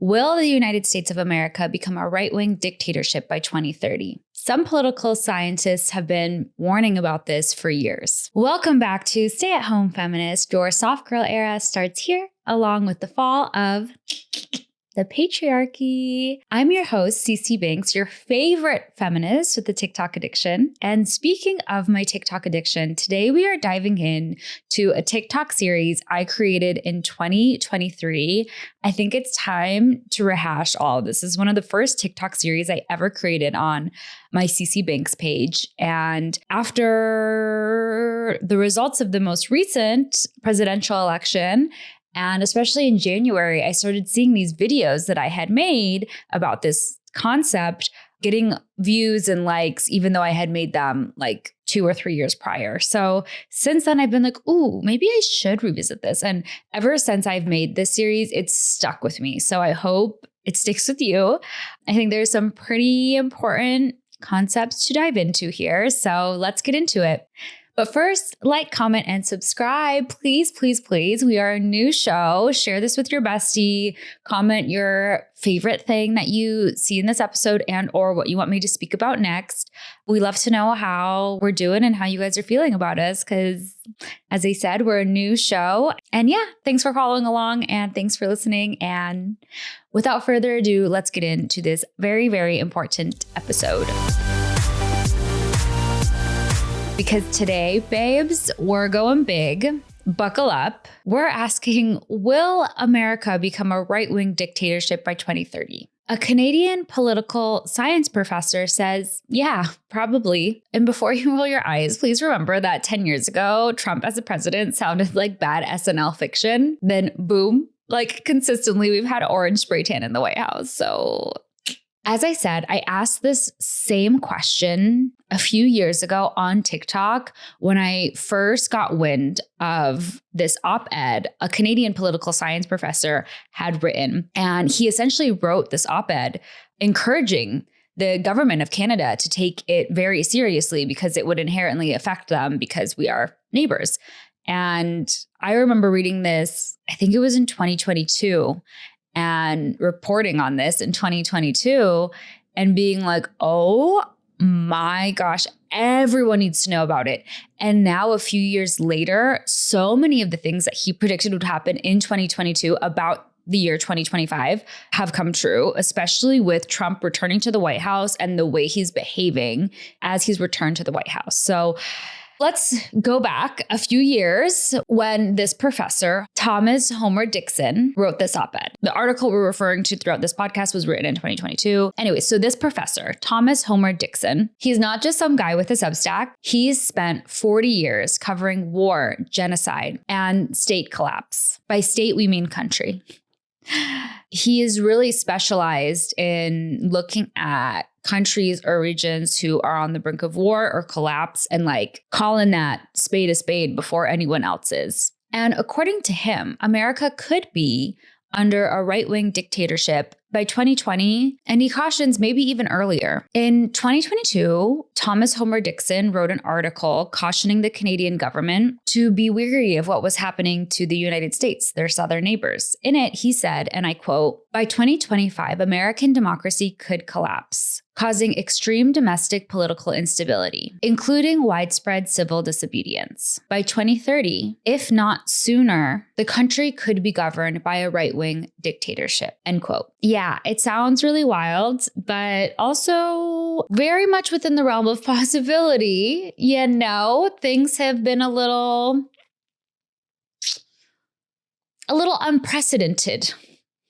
Will the United States of America become a right-wing dictatorship by 2030? Some political scientists have been warning about this for years. Welcome back to Stay at Home Feminist. Your soft girl era starts here, along with the fall of the patriarchy. I'm your host, Binx, your favorite feminist with the TikTok addiction. And speaking of my TikTok addiction, today we are diving in to a TikTok series I created in 2023. I think it's time to rehash all of this. This is one of the first TikTok series I ever created on my Binx page. And after the results of the most recent presidential election, and especially in January, I started seeing these videos that I had made about this concept getting views and likes, even though I had made them like 2 or 3 years prior. So since then, I've been like, ooh, maybe I should revisit this. And ever since I've made this series, it's stuck with me. So I hope it sticks with you. I think there's some pretty important concepts to dive into here. So let's get into it. But first, like, comment, and subscribe. Please, please, please. We are a new show. Share this with your bestie. Comment your favorite thing that you see in this episode and or what you want me to speak about next. We love to know how we're doing and how you guys are feeling about us because, as I said, we're a new show. And yeah, thanks for following along and thanks for listening. And without further ado, let's get into this very, very important episode. Because today, babes, we're going big. Buckle up. We're asking, will America become a right-wing dictatorship by 2030? A Canadian political science professor says, yeah, probably. And before you roll your eyes, please remember that 10 years ago, Trump as a president sounded like bad SNL fiction. Then boom, like consistently, we've had orange spray tan in the White House. So as I said, I asked this same question a few years ago on TikTok when I first got wind of this op-ed a Canadian political science professor had written. And he essentially wrote this op-ed encouraging the government of Canada to take it very seriously because it would inherently affect them because we are neighbors. And I remember reading this, I think it was in 2022, and reporting on this in 2022 and being like, oh my gosh, everyone needs to know about it. And now a few years later, so many of the things that he predicted would happen in 2022 about the year 2025 have come true, especially with Trump returning to the White House and the way he's behaving as he's returned to the White House. So let's go back a few years when this professor, Thomas Homer Dixon, wrote this op-ed. The article we're referring to throughout this podcast was written in 2022. Anyway, so this professor, Thomas Homer Dixon, he's not just some guy with a Substack. He's spent 40 years covering war, genocide, and state collapse. By state, we mean country. He is really specialized in looking at countries or regions who are on the brink of war or collapse and like calling that spade a spade before anyone else is. And according to him, America could be under a right-wing dictatorship by 2020, and he cautions maybe even earlier. In 2022, Thomas Homer Dixon wrote an article cautioning the Canadian government to be wary of what was happening to the United States, their southern neighbors. In it, he said, and I quote, "By 2025, American democracy could collapse, causing extreme domestic political instability, including widespread civil disobedience. By 2030, if not sooner, the country could be governed by a right-wing dictatorship," end quote. Yeah, it sounds really wild, but also very much within the realm of possibility. You know, things have been a little unprecedented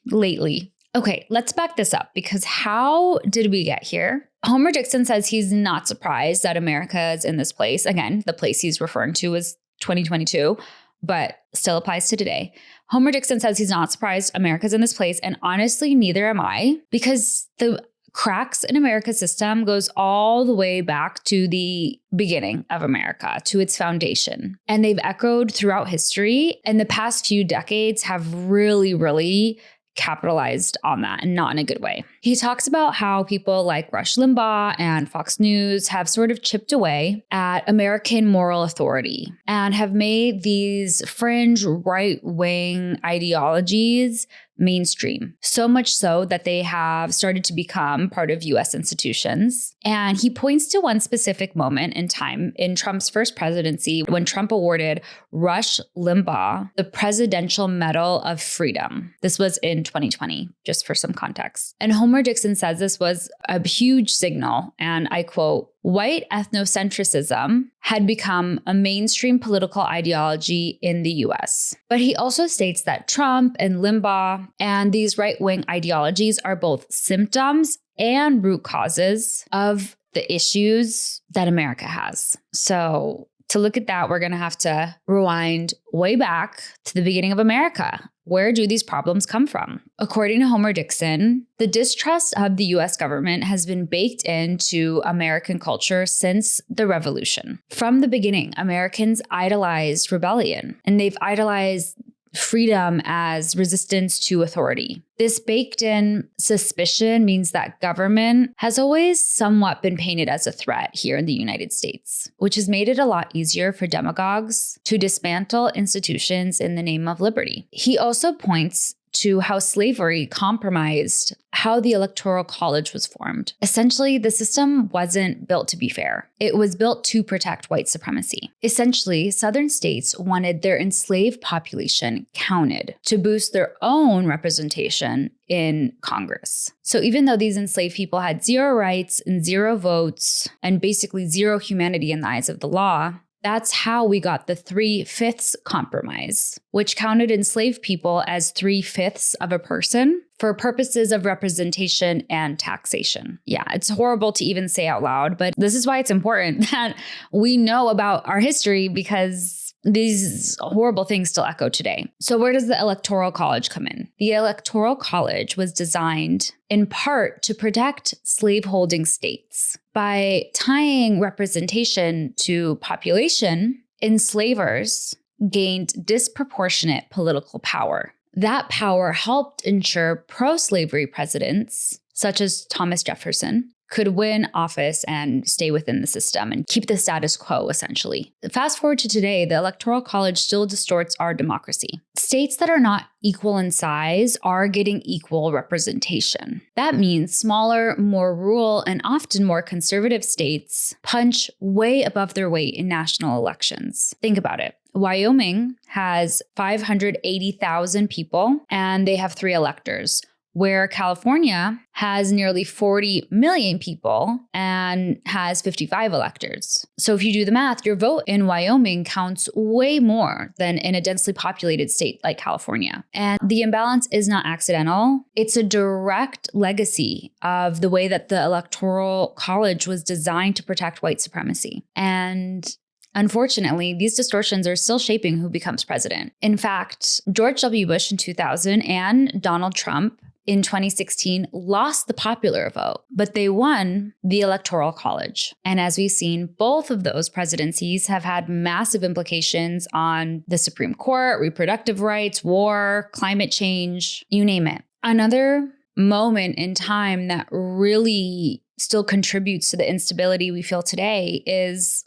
lately. Okay, let's back this up because how did we get here? Homer Dixon says he's not surprised that America is in this place. Again, the place he's referring to is 2022, but still applies to today. Homer Dixon says he's not surprised America's in this place, and honestly, neither am I, because the cracks in America's system goes all the way back to the beginning of America, to its foundation. And they've echoed throughout history, and the past few decades have really capitalized on that, and not in a good way. He talks about how people like Rush Limbaugh and Fox News have sort of chipped away at American moral authority and have made these fringe right-wing ideologies mainstream, so much so that they have started to become part of US institutions. And he points to one specific moment in time in Trump's first presidency when Trump awarded Rush Limbaugh the Presidential Medal of Freedom. This was in 2020, just for some context. And Homer Dixon says this was a huge signal, and I quote, "White ethnocentrism had become a mainstream political ideology in the US." But he also states that Trump and Limbaugh and these right-wing ideologies are both symptoms and root causes of the issues that America has. So to look at that, we're going to have to rewind way back to the beginning of America. Where do these problems come from? According to Homer Dixon, the distrust of the US government has been baked into American culture since the Revolution. From the beginning, Americans idolized rebellion, and they've idolized freedom as resistance to authority. This baked-in suspicion means that government has always somewhat been painted as a threat here in the United States, which has made it a lot easier for demagogues to dismantle institutions in the name of liberty. He also points to how slavery compromised how the Electoral College was formed. Essentially, the system wasn't built to be fair. It was built to protect white supremacy. Essentially, Southern states wanted their enslaved population counted to boost their own representation in Congress. So even though these enslaved people had zero rights and zero votes and basically zero humanity in the eyes of the law, that's how we got the 3/5 compromise, which counted enslaved people as 3/5 of a person for purposes of representation and taxation. Yeah, it's horrible to even say out loud, but this is why it's important that we know about our history, because these horrible things still echo today. So where does the Electoral College come in? The Electoral College was designed in part to protect slaveholding states. By tying representation to population, enslavers gained disproportionate political power. That power helped ensure pro-slavery presidents, such as Thomas Jefferson, could win office and stay within the system and keep the status quo, essentially. Fast forward to today, the Electoral College still distorts our democracy. States that are not equal in size are getting equal representation. That means smaller, more rural, and often more conservative states punch way above their weight in national elections. Think about it. Wyoming has 580,000 people, and they have 3 electors, where California has nearly 40 million people and has 55 electors. So if you do the math, your vote in Wyoming counts way more than in a densely populated state like California. And the imbalance is not accidental. It's a direct legacy of the way that the Electoral College was designed to protect white supremacy. And unfortunately, these distortions are still shaping who becomes president. In fact, George W. Bush in 2000 and Donald Trump in 2016 lost the popular vote, but they won the Electoral College. And as we've seen, both of those presidencies have had massive implications on the Supreme Court, reproductive rights, war, climate change, you name it. Another moment in time that really still contributes to the instability we feel today is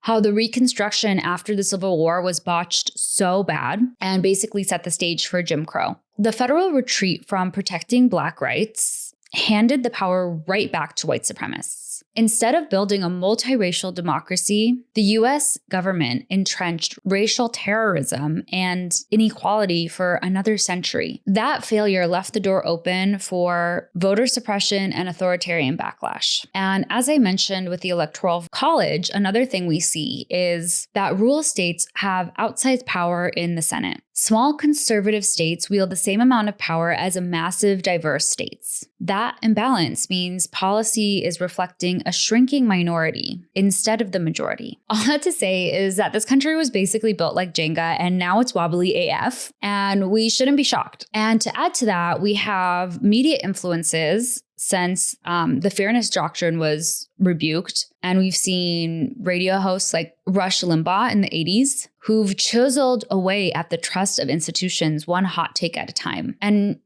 how the Reconstruction after the Civil War was botched so bad and basically set the stage for Jim Crow. The federal retreat from protecting Black rights handed the power right back to white supremacists. Instead of building a multiracial democracy, the US government entrenched racial terrorism and inequality for another century. That failure left the door open for voter suppression and authoritarian backlash. And as I mentioned with the Electoral College, another thing we see is that rural states have outsized power in the Senate. Small conservative states wield the same amount of power as a massive diverse states. That imbalance means policy is reflecting a shrinking minority instead of the majority. All that to say is that this country was basically built like Jenga, and now it's wobbly AF, and we shouldn't be shocked. And to add to that, we have media influences since the fairness doctrine was rebuked. And we've seen radio hosts like Rush Limbaugh in the 80s who've chiseled away at the trust of institutions one hot take at a time. And,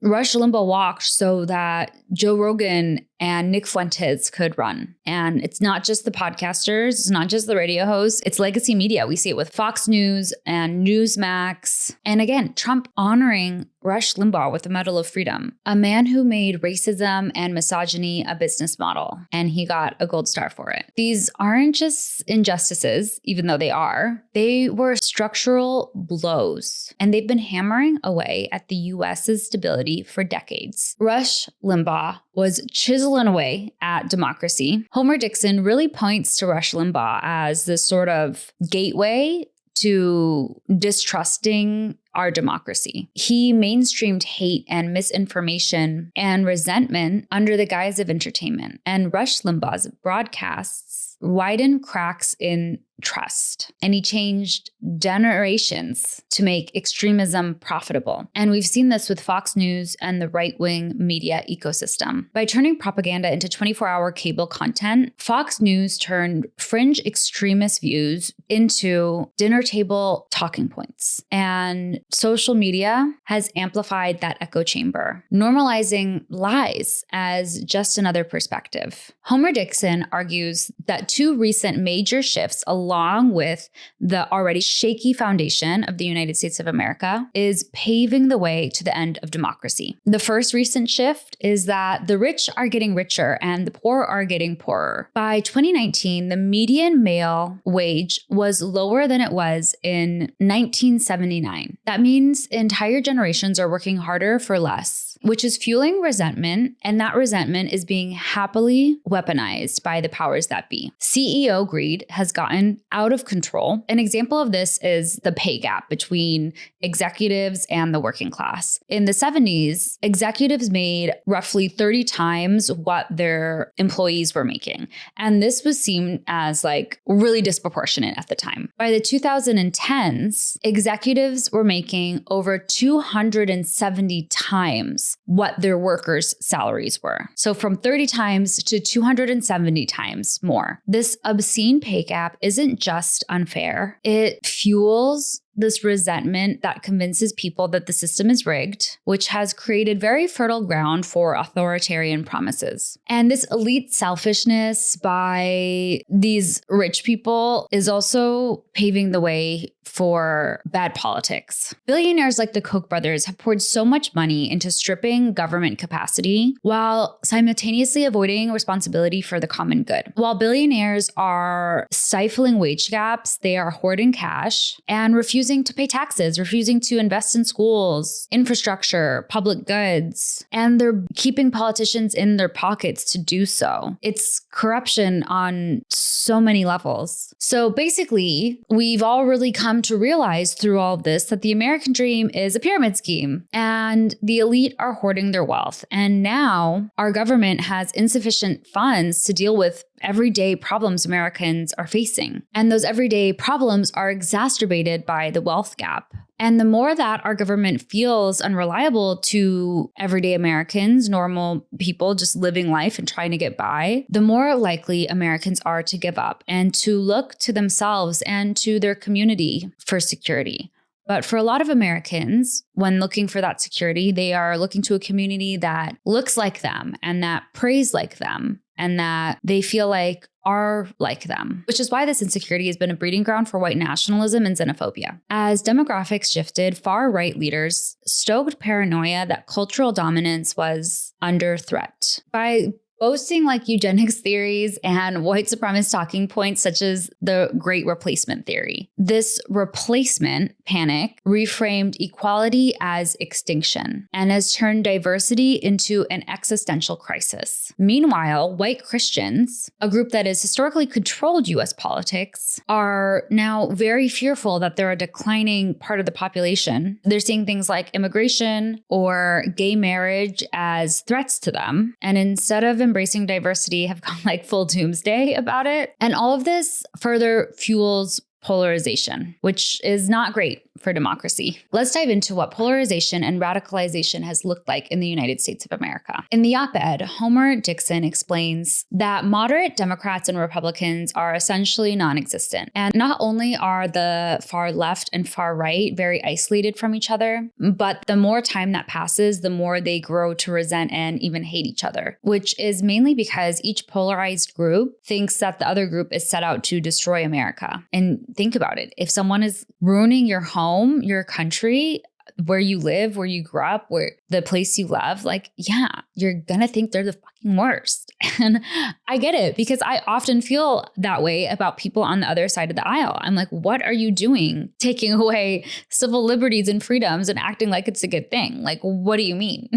Rush Limbaugh walked so that Joe Rogan and Nick Fuentes could run. And it's not just the podcasters, it's not just the radio hosts, it's legacy media. We see it with Fox News and Newsmax. And again, Trump honoring Rush Limbaugh with the Medal of Freedom, a man who made racism and misogyny a business model, and he got a gold star for it. These aren't just injustices, even though they were structural blows, and they've been hammering away at the US's stability for decades. Rush Limbaugh was chiseling away at democracy. Homer Dixon really points to Rush Limbaugh as this sort of gateway to distrusting our democracy. He mainstreamed hate and misinformation and resentment under the guise of entertainment. And Rush Limbaugh's broadcasts widened cracks in trust. And he changed generations to make extremism profitable. And we've seen this with Fox News and the right-wing media ecosystem. By turning propaganda into 24-hour cable content, Fox News turned fringe extremist views into dinner table talking points. And social media has amplified that echo chamber, normalizing lies as just another perspective. Homer Dixon argues that two recent major shifts along with the already shaky foundation of the United States of America is paving the way to the end of democracy. The first recent shift is that the rich are getting richer and the poor are getting poorer. By 2019, the median male wage was lower than it was in 1979. That means entire generations are working harder for less, which is fueling resentment, and that resentment is being happily weaponized by the powers that be. CEO greed has gotten out of control. An example of this is the pay gap between executives and the working class. In the 70s, executives made roughly 30 times what their employees were making. And this was seen as like really disproportionate at the time. By the 2010s, executives were making over 270 times what their workers' salaries were. So from 30 times to 270 times more. This obscene pay gap isn't just unfair. It fuels this resentment that convinces people that the system is rigged, which has created very fertile ground for authoritarian promises. And this elite selfishness by these rich people is also paving the way for bad politics. Billionaires like the Koch brothers have poured so much money into stripping government capacity while simultaneously avoiding responsibility for the common good. While billionaires are stifling wage gaps, they are hoarding cash and refusing to pay taxes, refusing to invest in schools, infrastructure, public goods, and they're keeping politicians in their pockets to do so. It's corruption on so many levels. So basically, we've all really come to realize through all of this that the American dream is a pyramid scheme and the elite are hoarding their wealth. And now our government has insufficient funds to deal with everyday problems Americans are facing. And those everyday problems are exacerbated by the wealth gap. And the more that our government feels unreliable to everyday Americans, normal people just living life and trying to get by, the more likely Americans are to give up and to look to themselves and to their community for security. But for a lot of Americans, when looking for that security, they are looking to a community that looks like them and that prays like them and that they feel like are like them, which is why this insecurity has been a breeding ground for white nationalism and xenophobia. As demographics shifted, far-right leaders stoked paranoia that cultural dominance was under threat. By boasting like eugenics theories and white supremacist talking points such as the Great Replacement theory. This replacement panic reframed equality as extinction and has turned diversity into an existential crisis. Meanwhile, white Christians, a group that has historically controlled US politics, are now very fearful that they're a declining part of the population. They're seeing things like immigration or gay marriage as threats to them. And instead of embracing diversity, have gone like full doomsday about it. And all of this further fuels polarization, which is not great for democracy. Let's dive into what polarization and radicalization has looked like in the United States of America. In the op-ed, Homer Dixon explains that moderate Democrats and Republicans are essentially non-existent. And not only are the far left and far right very isolated from each other, but the more time that passes, the more they grow to resent and even hate each other, which is mainly because each polarized group thinks that the other group is set out to destroy America. And think about it. If someone is ruining your home, your country, where you live, where you grew up, where the place you love, like, yeah, you're gonna think they're the fucking worst. And I get it, because I often feel that way about people on the other side of the aisle. I'm like, what are you doing? Taking away civil liberties and freedoms and acting like it's a good thing. Like, what do you mean?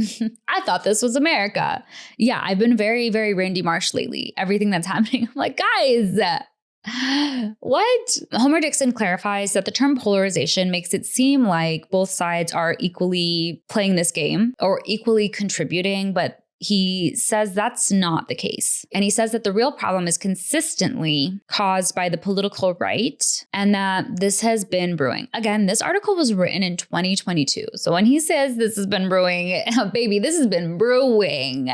I thought this was America. Yeah, I've been very, very Randy Marsh lately. Everything that's happening, I'm like, guys, what? Homer Dixon clarifies that the term polarization makes it seem like both sides are equally playing this game or equally contributing, but he says that's not the case. And he says that the real problem is consistently caused by the political right and that this has been brewing. Again, this article was written in 2022. So when he says this has been brewing, baby, this has been brewing.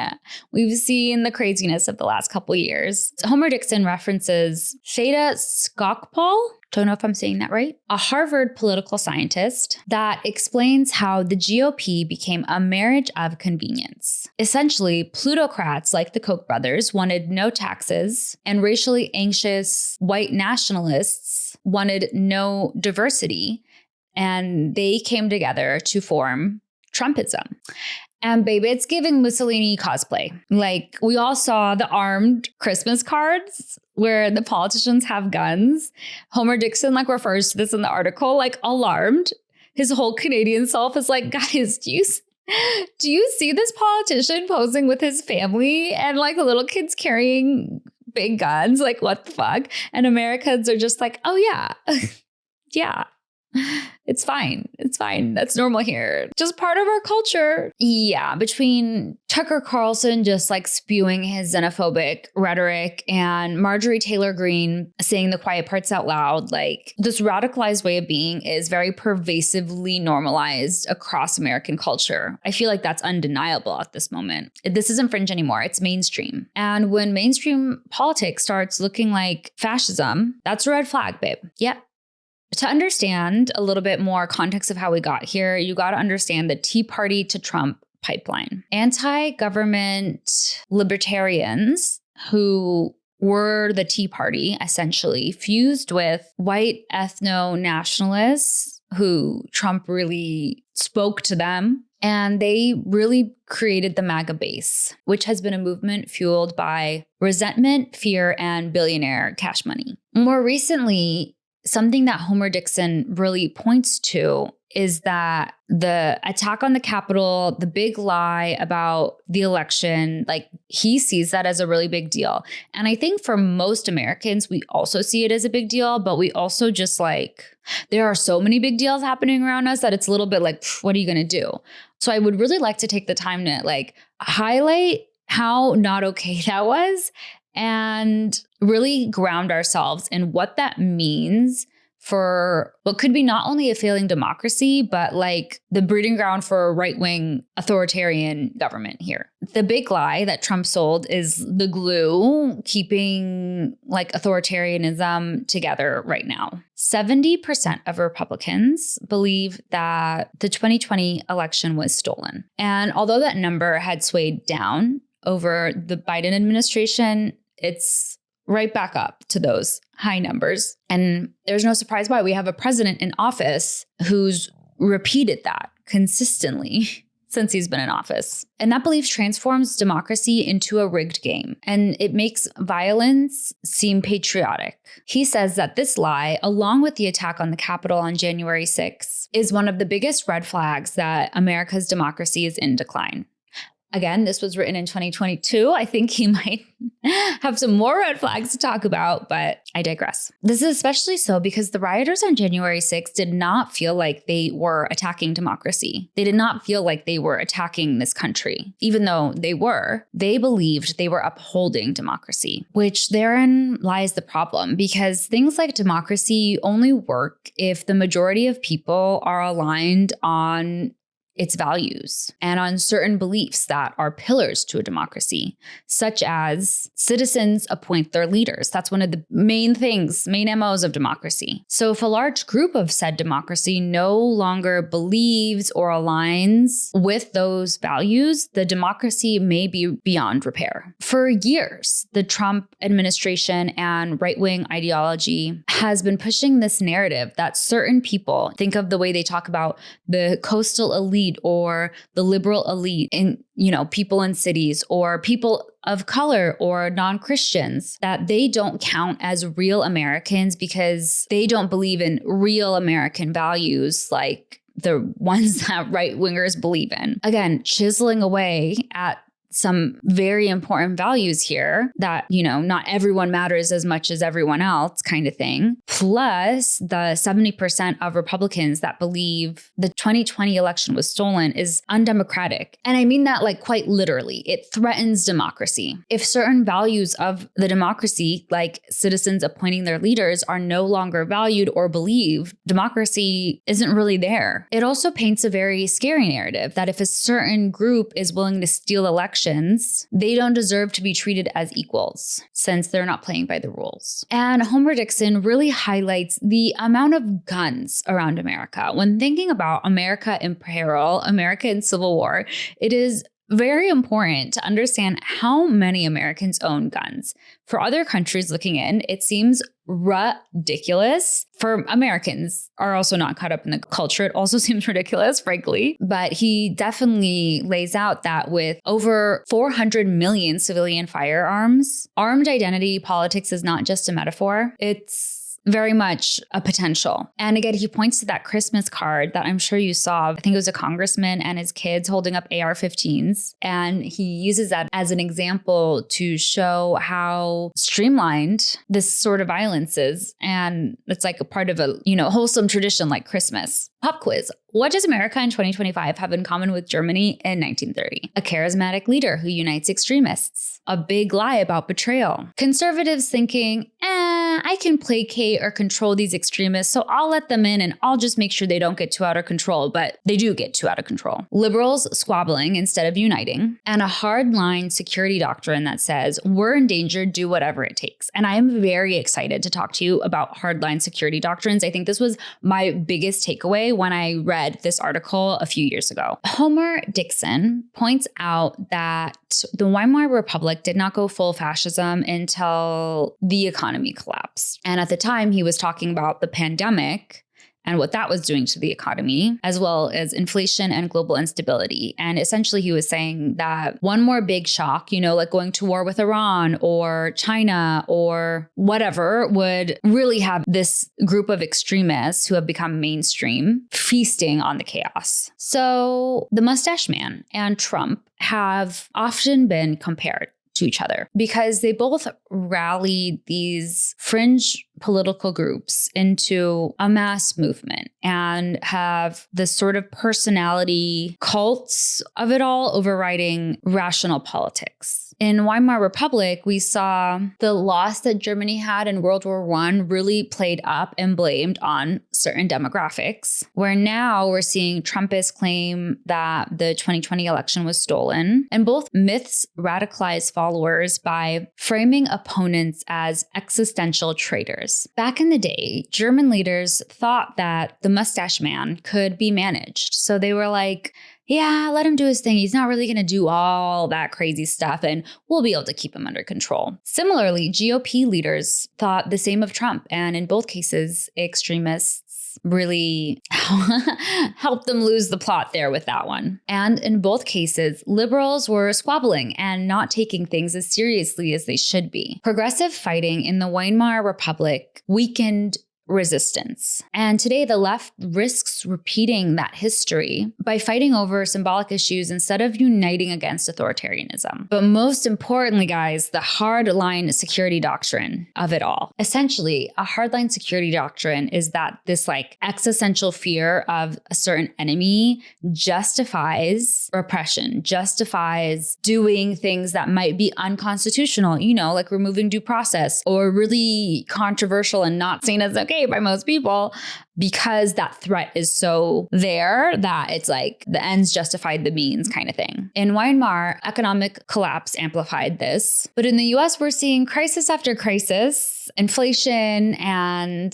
We've seen the craziness of the last couple of years. Homer Dixon references Theda Skocpol. Don't know if I'm saying that right, a Harvard political scientist that explains how the GOP became a marriage of convenience. Essentially, plutocrats like the Koch brothers wanted no taxes, and racially anxious white nationalists wanted no diversity, and they came together to form Trumpism. And baby, it's giving Mussolini cosplay. Like, we all saw the armed Christmas cards where the politicians have guns. Homer Dixon refers to this in the article, alarmed. His whole Canadian self is like, guys, do you see this politician posing with his family and little kids carrying big guns? Like, what the fuck? And Americans are just like, oh yeah, yeah. It's fine. It's fine. That's normal here. Just part of our culture. Yeah. Between Tucker Carlson just spewing his xenophobic rhetoric and Marjorie Taylor Greene saying the quiet parts out loud, this radicalized way of being is very pervasively normalized across American culture. I feel like that's undeniable at this moment. This isn't fringe anymore. It's mainstream. And when mainstream politics starts looking like fascism, that's a red flag, babe. Yeah. To understand a little bit more context of how we got here, you got to understand the Tea Party to Trump pipeline. Anti-government libertarians who were the Tea Party, essentially, fused with white ethno-nationalists who Trump really spoke to them. And they really created the MAGA base, which has been a movement fueled by resentment, fear, and billionaire cash money. More recently, something that Homer Dixon really points to is that the attack on the Capitol, the big lie about the election, he sees that as a really big deal. And I think for most Americans, we also see it as a big deal, but we also just there are so many big deals happening around us that it's a little bit what are you going to do? So I would really like to take the time to highlight how not okay that was and really ground ourselves in what that means for what could be not only a failing democracy, but the breeding ground for a right-wing authoritarian government here. The big lie that Trump sold is the glue keeping authoritarianism together right now. 70% of Republicans believe that the 2020 election was stolen. And although that number had swayed down over the Biden administration, it's right back up to those high numbers. And there's no surprise why. We have a president in office who's repeated that consistently since he's been in office. And that belief transforms democracy into a rigged game, and it makes violence seem patriotic. He says that this lie, along with the attack on the Capitol on January 6th, is one of the biggest red flags that America's democracy is in decline. Again, this was written in 2022. I think he might have some more red flags to talk about, but I digress. This is especially so because the rioters on January 6th did not feel like they were attacking democracy. They did not feel like they were attacking this country, even though they were. They believed they were upholding democracy, which therein lies the problem, because things like democracy only work if the majority of people are aligned on its values and on certain beliefs that are pillars to a democracy, such as citizens appoint their leaders. That's one of the main MOs of democracy. So if a large group of said democracy no longer believes or aligns with those values, the democracy may be beyond repair. For years, the Trump administration and right-wing ideology has been pushing this narrative that certain people, think of the way they talk about the coastal elite or the liberal elite in, people in cities or people of color or non-Christians, that they don't count as real Americans because they don't believe in real American values like the ones that right-wingers believe in. Again, chiseling away at some very important values here that, not everyone matters as much as everyone else kind of thing. Plus the 70% of Republicans that believe the 2020 election was stolen is undemocratic. And I mean that quite literally. It threatens democracy. If certain values of the democracy, like citizens appointing their leaders, are no longer valued or believed, democracy isn't really there. It also paints a very scary narrative that if a certain group is willing to steal elections, they don't deserve to be treated as equals since they're not playing by the rules. And Homer Dixon really highlights the amount of guns around America. When thinking about America in peril, America in civil war, it is very important to understand how many Americans own guns. For other countries looking in, it seems ridiculous. For Americans are also not caught up in the culture, it also seems ridiculous, frankly. But he definitely lays out that with over 400 million civilian firearms, armed identity politics is not just a metaphor. It's very much a potential. And again, he points to that Christmas card that I'm sure you saw. I think it was a congressman and his kids holding up AR-15s. And he uses that as an example to show how streamlined this sort of violence is. And it's like a part of a, wholesome tradition like Christmas. Pop quiz. What does America in 2025 have in common with Germany in 1930? A charismatic leader who unites extremists. A big lie about betrayal. Conservatives thinking, I can placate or control these extremists, so I'll let them in and I'll just make sure they don't get too out of control, but they do get too out of control. Liberals squabbling instead of uniting. And a hardline security doctrine that says, we're in danger, do whatever it takes. And I am very excited to talk to you about hardline security doctrines. I think this was my biggest takeaway when I read this article a few years ago. Homer Dixon points out that the Weimar Republic did not go full fascism until the economy collapsed. And at the time, he was talking about the pandemic and what that was doing to the economy, as well as inflation and global instability. And essentially, he was saying that one more big shock, like going to war with Iran or China or whatever, would really have this group of extremists who have become mainstream feasting on the chaos. So the Mustache Man and Trump have often been compared to each other because they both rallied these fringe political groups into a mass movement and have this sort of personality cults of it all overriding rational politics. In Weimar Republic, we saw the loss that Germany had in World War I really played up and blamed on certain demographics, where now we're seeing Trumpists claim that the 2020 election was stolen. And both myths radicalize followers by framing opponents as existential traitors. Back in the day, German leaders thought that the Mustache Man could be managed. So they were like, yeah, let him do his thing. He's not really going to do all that crazy stuff, and we'll be able to keep him under control. Similarly, GOP leaders thought the same of Trump, and in both cases, extremists really helped them lose the plot there with that one. And in both cases, liberals were squabbling and not taking things as seriously as they should be. Progressive fighting in the Weimar Republic weakened resistance. And today, the left risks repeating that history by fighting over symbolic issues instead of uniting against authoritarianism. But most importantly, guys, the hardline security doctrine of it all. Essentially, a hardline security doctrine is that this like existential fear of a certain enemy justifies repression, justifies doing things that might be unconstitutional, like removing due process, or really controversial and not seen as okay by most people, because that threat is so there that it's like the ends justified the means kind of thing. In Myanmar, economic collapse amplified this. But in the US, we're seeing crisis after crisis, inflation, and,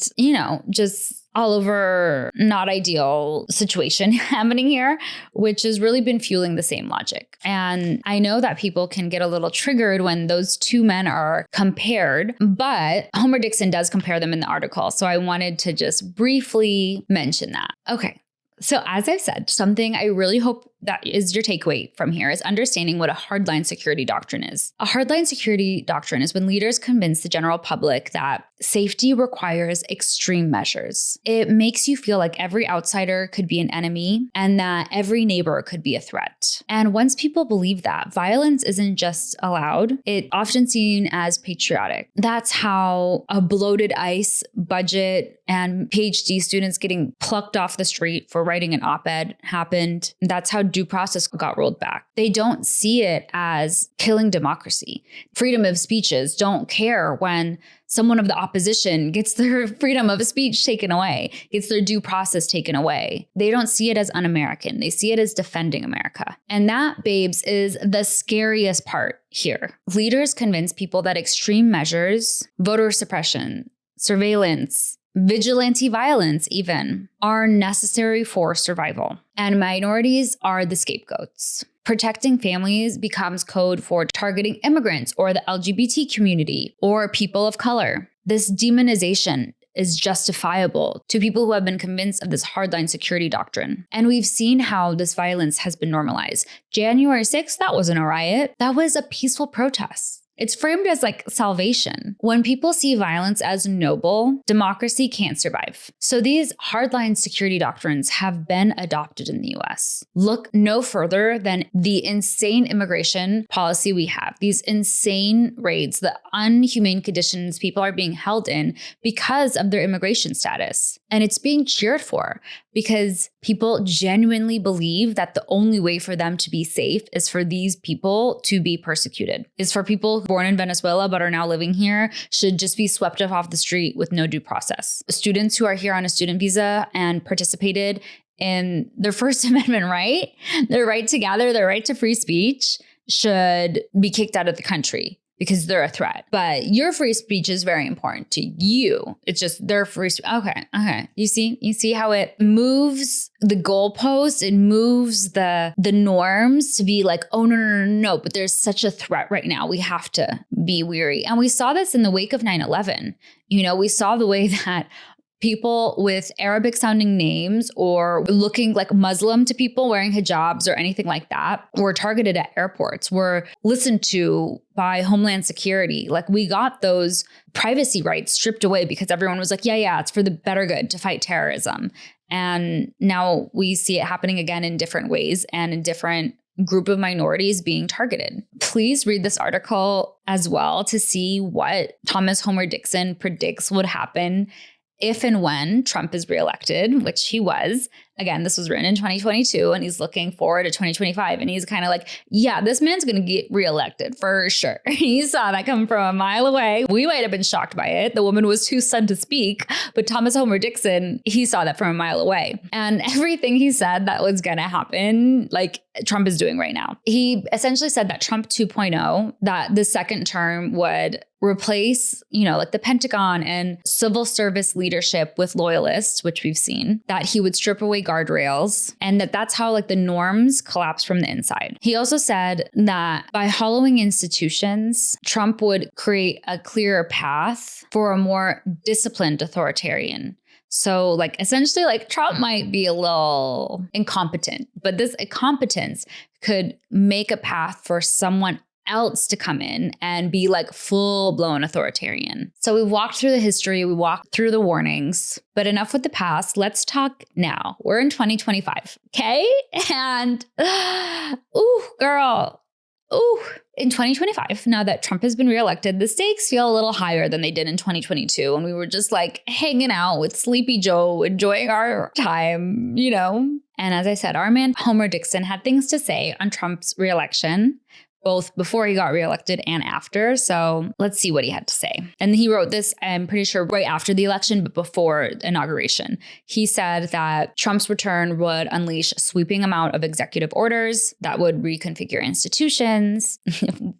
just all over not ideal situation happening here, which has really been fueling the same logic. And I know that people can get a little triggered when those two men are compared, but Homer Dixon does compare them in the article. So I wanted to just briefly mention that. Okay. So as I've said, something I really hope that is your takeaway from here is understanding what a hardline security doctrine is. A hardline security doctrine is when leaders convince the general public that safety requires extreme measures. It makes you feel like every outsider could be an enemy and that every neighbor could be a threat. And once people believe that, violence isn't just allowed, it's often seen as patriotic. That's how a bloated ICE budget and PhD students getting plucked off the street for writing an op-ed happened. That's how due process got rolled back. They don't see it as killing democracy. Freedom of speeches don't care when someone of the opposition gets their freedom of speech taken away, gets their due process taken away. They don't see it as un-American. They see it as defending America. And that, babes, is the scariest part here. Leaders convince people that extreme measures, voter suppression, surveillance, vigilante violence even, are necessary for survival. And minorities are the scapegoats. Protecting families becomes code for targeting immigrants or the LGBT community or people of color. This demonization is justifiable to people who have been convinced of this hardline security doctrine. And we've seen how this violence has been normalized. January 6th, that wasn't a riot. That was a peaceful protest. It's framed as like salvation. When people see violence as noble, democracy can't survive. So these hardline security doctrines have been adopted in the US. Look no further than the insane immigration policy we have, these insane raids, the unhumane conditions people are being held in because of their immigration status. And it's being cheered for because people genuinely believe that the only way for them to be safe is for these people to be persecuted, is for people born in Venezuela but are now living here should just be swept off the street with no due process. Students who are here on a student visa and participated in their First Amendment right, their right to gather, their right to free speech, should be kicked out of the country because they're a threat. But your free speech is very important to you. It's just their free speech. Okay. You see how it moves the goalpost? It moves the norms to be like, oh, no, but there's such a threat right now. We have to be weary. And we saw this in the wake of 9/11. We saw the way that people with Arabic sounding names or looking like Muslim to people wearing hijabs or anything like that were targeted at airports, were listened to by Homeland Security. Like, we got those privacy rights stripped away because everyone was like, yeah, it's for the better good to fight terrorism. And now we see it happening again in different ways and in different group of minorities being targeted. Please read this article as well to see what Thomas Homer Dixon predicts would happen if and when Trump is reelected, which he was. Again, this was written in 2022 and he's looking forward to 2025. And he's kind of like, yeah, this man's going to get reelected for sure. He saw that come from a mile away. We might have been shocked by it. The woman was too stunned to speak. But Thomas Homer Dixon, he saw that from a mile away. And everything he said that was going to happen, like Trump is doing right now. He essentially said that Trump 2.0, that the second term would replace, like the Pentagon and civil service leadership with loyalists, which we've seen, that he would strip away guardrails, and that's how like the norms collapse from the inside. He also said that by hollowing institutions, Trump would create a clearer path for a more disciplined authoritarian. So like essentially like Trump might be a little incompetent, but this incompetence could make a path for someone else to come in and be like full blown authoritarian. So we walked through the history, we walked through the warnings, but enough with the past. Let's talk now. We're in 2025. Okay. And ooh, girl. Ooh, in 2025, now that Trump has been reelected, the stakes feel a little higher than they did in 2022. And we were just like hanging out with Sleepy Joe, enjoying our time, you know? And as I said, our man Homer Dixon had things to say on Trump's reelection, both before he got reelected and after. So let's see what he had to say. And he wrote this, I'm pretty sure, right after the election, but before inauguration. He said that Trump's return would unleash a sweeping amount of executive orders that would reconfigure institutions.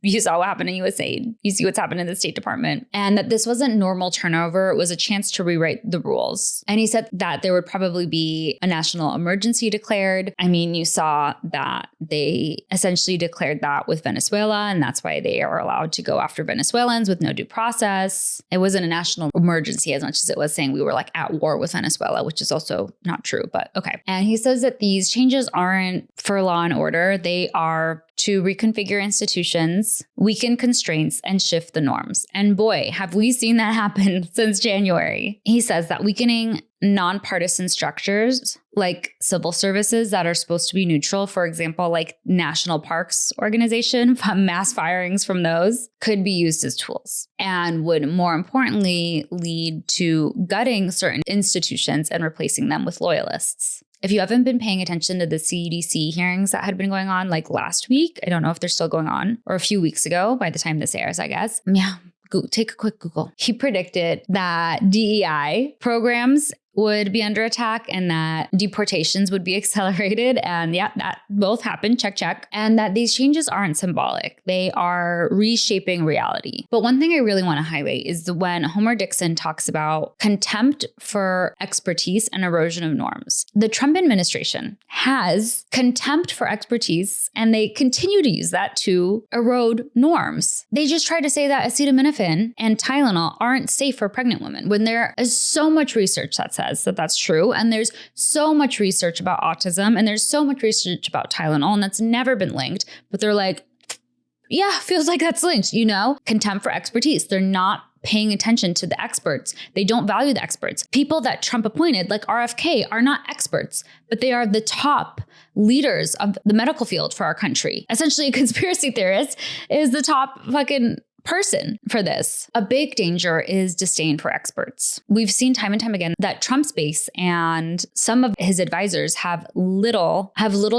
You saw what happened in USAID. You see what's happened in the State Department. And that this wasn't normal turnover. It was a chance to rewrite the rules. And he said that there would probably be a national emergency declared. I mean, you saw that they essentially declared that with Venezuela, and that's why they are allowed to go after Venezuelans with no due process. It wasn't a national emergency as much as it was saying we were like at war with Venezuela, which is also not true, but okay. And he says that these changes aren't for law and order. They are to reconfigure institutions, weaken constraints, and shift the norms. And boy, have we seen that happen since January. He says that weakening nonpartisan structures like civil services that are supposed to be neutral, for example, like National Parks Organization, mass firings from those could be used as tools and would more importantly lead to gutting certain institutions and replacing them with loyalists. If you haven't been paying attention to the CDC hearings that had been going on like last week, I don't know if they're still going on, or a few weeks ago by the time this airs, I guess. Yeah, take a quick Google. He predicted that DEI programs would be under attack and that deportations would be accelerated. And yeah, that both happened, check. And that these changes aren't symbolic. They are reshaping reality. But one thing I really want to highlight is when Homer Dixon talks about contempt for expertise and erosion of norms. The Trump administration has contempt for expertise, and they continue to use that to erode norms. They just try to say that acetaminophen and Tylenol aren't safe for pregnant women when there is so much research that says that that's true. And there's so much research about autism and there's so much research about Tylenol, and that's never been linked. But they're like, yeah, feels like that's linked, you know? Contempt for expertise. They're not paying attention to the experts. They don't value the experts. People that Trump appointed, like RFK, are not experts, but they are the top leaders of the medical field for our country. Essentially, a conspiracy theorist is the top fucking person for this. A big danger is disdain for experts. We've seen time and time again that Trump's base and some of his advisors have little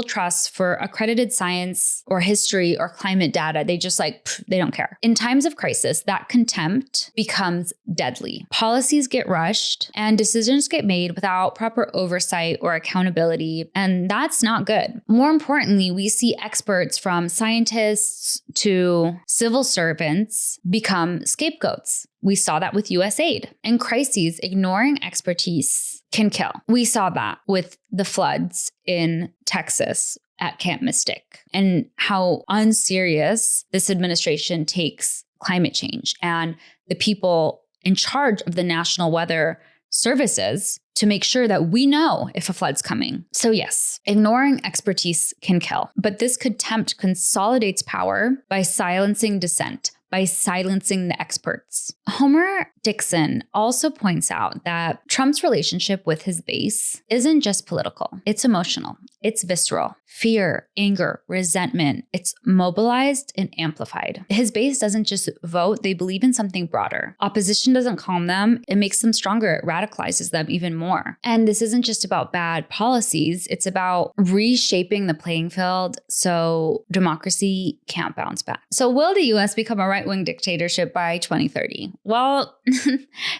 trust for accredited science or history or climate data. They just they don't care. In times of crisis, that contempt becomes deadly. Policies get rushed and decisions get made without proper oversight or accountability, and that's not good. More importantly, we see experts from scientists to civil servants become scapegoats. We saw that with USAID. In crises, ignoring expertise can kill. We saw that with the floods in Texas at Camp Mystic and how unserious this administration takes climate change and the people in charge of the National Weather Services to make sure that we know if a flood's coming. So yes, ignoring expertise can kill, but this contempt consolidates power by silencing dissent, by silencing the experts. Homer Dixon also points out that Trump's relationship with his base isn't just political. It's emotional. It's visceral. Fear, anger, resentment. It's mobilized and amplified. His base doesn't just vote. They believe in something broader. Opposition doesn't calm them. It makes them stronger. It radicalizes them even more. And this isn't just about bad policies. It's about reshaping the playing field so democracy can't bounce back. So will the US become a right-wing dictatorship by 2030? Well,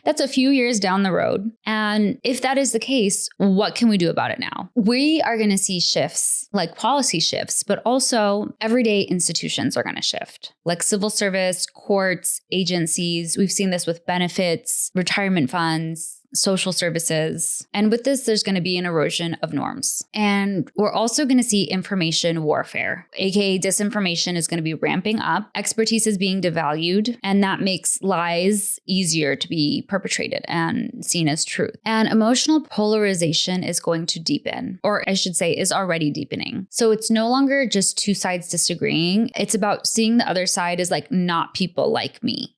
that's a few years down the road. And if that is the case, what can we do about it now? We are going to see shifts, like policy shifts, but also everyday institutions are going to shift, like civil service, courts, agencies. We've seen this with benefits, retirement funds, social services. And with this, there's going to be an erosion of norms. And we're also going to see information warfare, aka disinformation is going to be ramping up. Expertise is being devalued, and that makes lies easier to be perpetrated and seen as truth. And emotional polarization is going to deepen, or I should say is already deepening. So it's no longer just two sides disagreeing. It's about seeing the other side as like not people like me,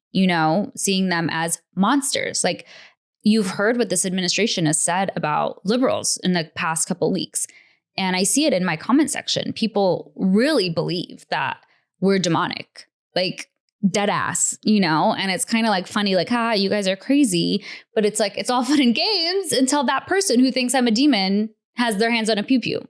seeing them as monsters. Like, you've heard what this administration has said about liberals in the past couple of weeks. And I see it in my comment section. People really believe that we're demonic, like dead ass, and it's kind of like funny, like, you guys are crazy. But it's like, it's all fun and games until that person who thinks I'm a demon has their hands on a pew-pew,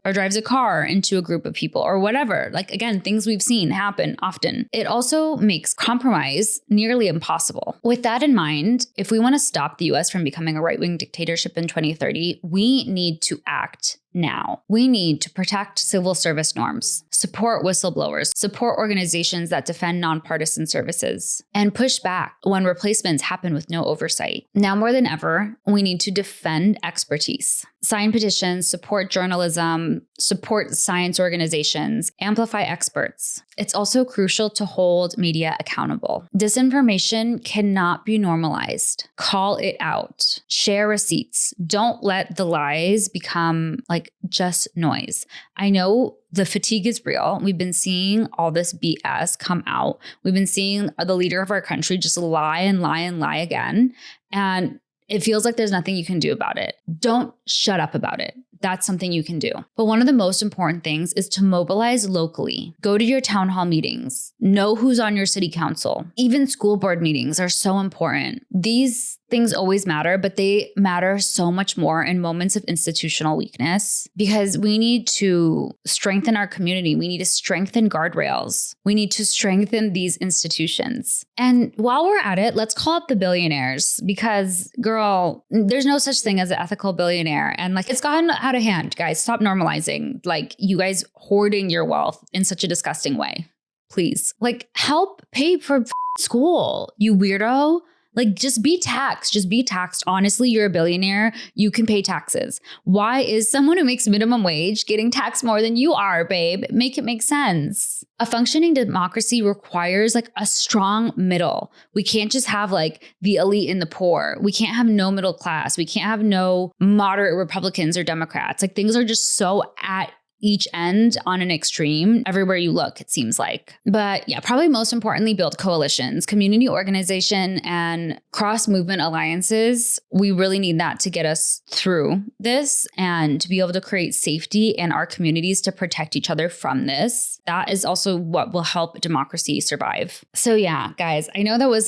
or drives a car into a group of people or whatever. Like, again, things we've seen happen often. It also makes compromise nearly impossible. With that in mind, if we want to stop the US from becoming a right-wing dictatorship in 2030, we need to act now. We need to protect civil service norms, support whistleblowers, support organizations that defend nonpartisan services, and push back when replacements happen with no oversight. Now more than ever, we need to defend expertise, sign petitions, support journalism, support science organizations, amplify experts. It's also crucial to hold media accountable. Disinformation cannot be normalized. Call it out. Share receipts. Don't let the lies become like just noise. I know the fatigue is real. We've been seeing all this BS come out. We've been seeing the leader of our country just lie and lie and lie again. And it feels like there's nothing you can do about it. Don't shut up about it. That's something you can do. But one of the most important things is to mobilize locally. Go to your town hall meetings. Know who's on your city council. Even school board meetings are so important. These things always matter, but they matter so much more in moments of institutional weakness because we need to strengthen our community. We need to strengthen guardrails. We need to strengthen these institutions. And while we're at it, let's call up the billionaires because, girl, there's no such thing as an ethical billionaire. And like, it's gotten out of hand, guys. Stop normalizing like you guys hoarding your wealth in such a disgusting way. Please, like, help pay for school, you weirdo. Like, just be taxed. Just be taxed. Honestly, you're a billionaire. You can pay taxes. Why is someone who makes minimum wage getting taxed more than you are, babe? Make it make sense. A functioning democracy requires like a strong middle. We can't just have like the elite and the poor. We can't have no middle class. We can't have no moderate Republicans or Democrats. Like, things are just so at each end on an extreme everywhere you look, it seems like. But yeah, probably most importantly, build coalitions, community organization, and cross-movement alliances. We really need that to get us through this and to be able to create safety in our communities to protect each other from this. That is also what will help democracy survive. So yeah, guys, I know that was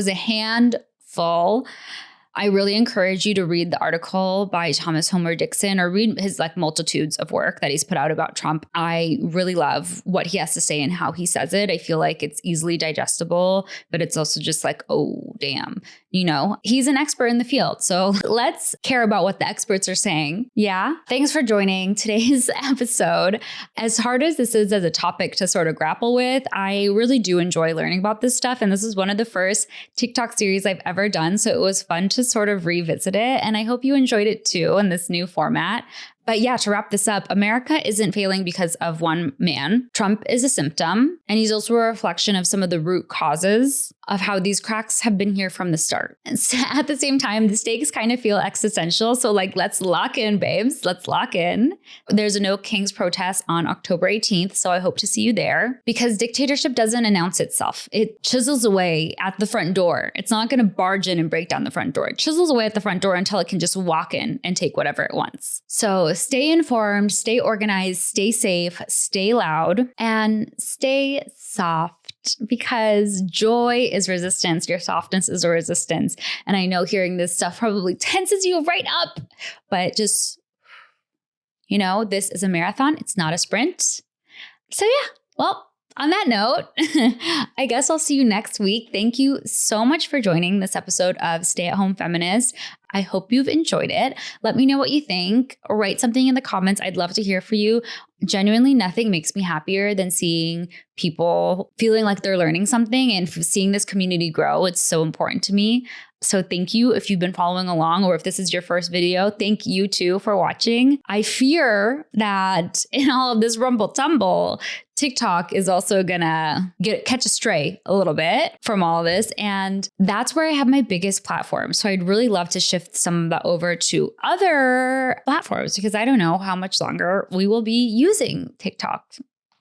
a handful. I really encourage you to read the article by Thomas Homer Dixon or read his like multitudes of work that he's put out about Trump. I really love what he has to say and how he says it. I feel like it's easily digestible, but it's also just like, oh, damn. He's an expert in the field. So let's care about what the experts are saying. Yeah. Thanks for joining today's episode. As hard as this is as a topic to sort of grapple with, I really do enjoy learning about this stuff. And this is one of the first TikTok series I've ever done. So it was fun to sort of revisit it. And I hope you enjoyed it too in this new format. But yeah, to wrap this up, America isn't failing because of one man. Trump is a symptom, and he's also a reflection of some of the root causes of how these cracks have been here from the start. And so at the same time, the stakes kind of feel existential. So like, let's lock in, babes. Let's lock in. There's a No Kings protest on October 18th. So I hope to see you there because dictatorship doesn't announce itself. It chisels away at the front door. It's not going to barge in and break down the front door. It chisels away at the front door until it can just walk in and take whatever it wants. So stay informed, stay organized, stay safe, stay loud, and stay soft because joy is resistance. Your softness is a resistance. And I know hearing this stuff probably tenses you right up, but just, this is a marathon. It's not a sprint. So yeah, well, on that note, I guess I'll see you next week. Thank you so much for joining this episode of Stay at Home Feminist. I hope you've enjoyed it. Let me know what you think. Write something in the comments. I'd love to hear from you. Genuinely, nothing makes me happier than seeing people feeling like they're learning something and seeing this community grow. It's so important to me. So thank you if you've been following along, or if this is your first video, thank you too for watching. I fear that in all of this rumble tumble, TikTok is also gonna catch a stray a little bit from all of this. And that's where I have my biggest platform. So I'd really love to shift some of that over to other platforms, because I don't know how much longer we will be using TikTok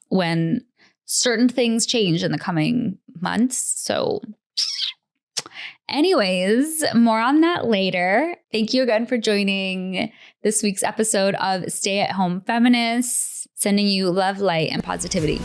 when certain things change in the coming months. So anyways, more on that later. Thank you again for joining this week's episode of Stay at Home Feminists, sending you love, light, and positivity.